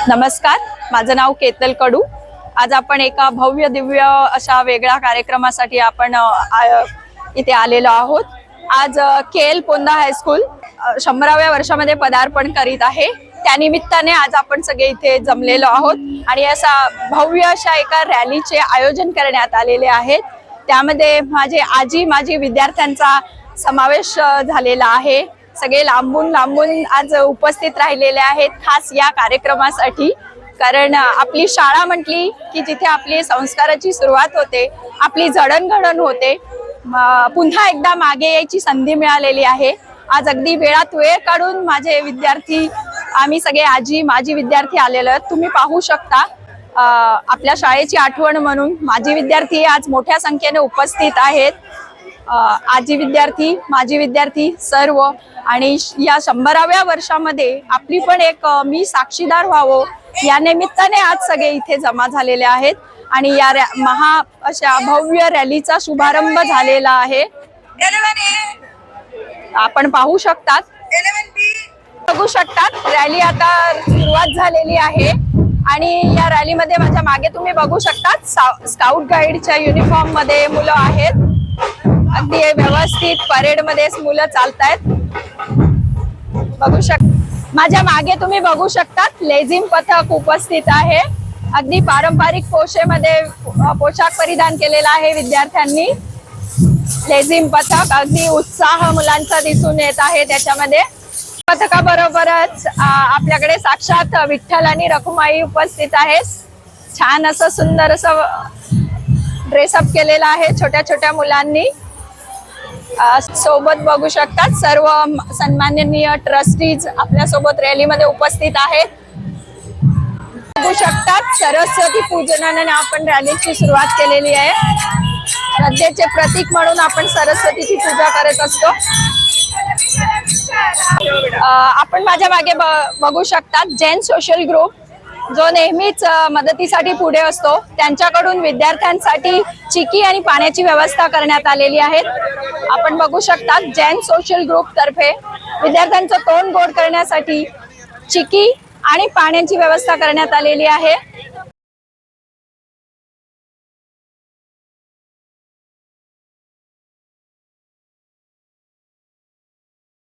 नमस्कार, माझं नाव केतल कडू। आज आपण एका भव्य दिव्य अशा वेगळ्या कार्यक्रमासाठी आपण इथे आलेलो आहोत। आज केएल पोंदा हायस्कूल 100व्या वर्षामध्ये पदार्पण करीत आहे। त्यानिमित्ताने आज आपण सगळे इथे जमलेलो आहोत आणि असा भव्य अशा एका रॅलीचे आयोजन करण्यात आलेले आहेत। त्यामध्ये माझे आजी माजी विद्यार्थ्यांचा समावेश झालेला आहे। सगळे लांबून लांबून आज उपस्थित राहिलेले आहेत खास या कार्यक्रमासाठी। कारण आपली शाळा म्हटली की जिथे आपली संस्काराची सुरुवात होते, आपली जडणघडण होते, पुन्हा एकदा मागे यायची संधी मिळालेली आहे। आज अगदी वेळात वेळ काढून माझे विद्यार्थी, आम्ही सगळे आजी माजी विद्यार्थी आलेलो आहोत। तुम्ही पाहू शकता आपल्या शाळेची आठवण म्हणून माजी विद्यार्थी आज मोठ्या संख्येने उपस्थित आहेत। आजी विद्यार्थी माजी विद्यार्थी सर्व, आणि या 100व्या वर्षामध्ये आपली पण एक मी साक्षीदार व्हावं या निमित्ताने आज सगळे इथे जमा झालेले आहेत आणि या महा अशा भव्य रॅलीचा शुभारंभ झालेला आहे। आपण पाहू शकतात, बघू शकतात रॅली आता सुरुवात झालेली आहे आणि या रॅलीमध्ये माझ्या मागे तुम्ही बघू शकतात स्काउट गाईडच्या युनिफॉर्म मध्ये मुलं आहेत। अगदी व्यवस्थित परेड मध्ये मुलं चालतायत, बघू माझ्या मागे तुम्ही बघू शकतात लेझिम पथक उपस्थित आहे। अगदी पारंपरिक पोशाख परिधान केलेला आहे विद्यार्थ्यांनी। लेझिम पथक अगदी उत्साह मुलांचा दिसून येत आहे त्याच्यामध्ये। पथकाबरोबरच आपल्याकडे साक्षात विठ्ठल आणि रखुमाई उपस्थित आहेत। छान असं सुंदर असं ड्रेसअप केलेला आहे छोट्या छोट्या मुलांनी। सोबत बघू शकतात सर्व सन्माननीय ट्रस्टीज आपल्या सोबत रॅलीमध्ये उपस्थित आहेत। बघू शकतात सरस्वती पूजनाने आपण रॅलीची सुरुवात केलेली आहे। श्रद्धेचे प्रतीक म्हणून आपण सरस्वतीची पूजा करत असतो। आपण माझ्या मागे बघू शकतात जैन सोशल ग्रुप जो नेहमीच मदतीसाठी पुढे असतो, त्यांच्याकडून विद्यार्थ्यांसाठी चिकी आणि पाण्याची व्यवस्था करण्यात आलेली आहे। आपण बघू शकता जैन सोशल ग्रुप तर्फे विद्यार्थ्यांचं तोंड गोड करण्यासाठी चिकी आणि पाण्याची व्यवस्था करण्यात आलेली आहे।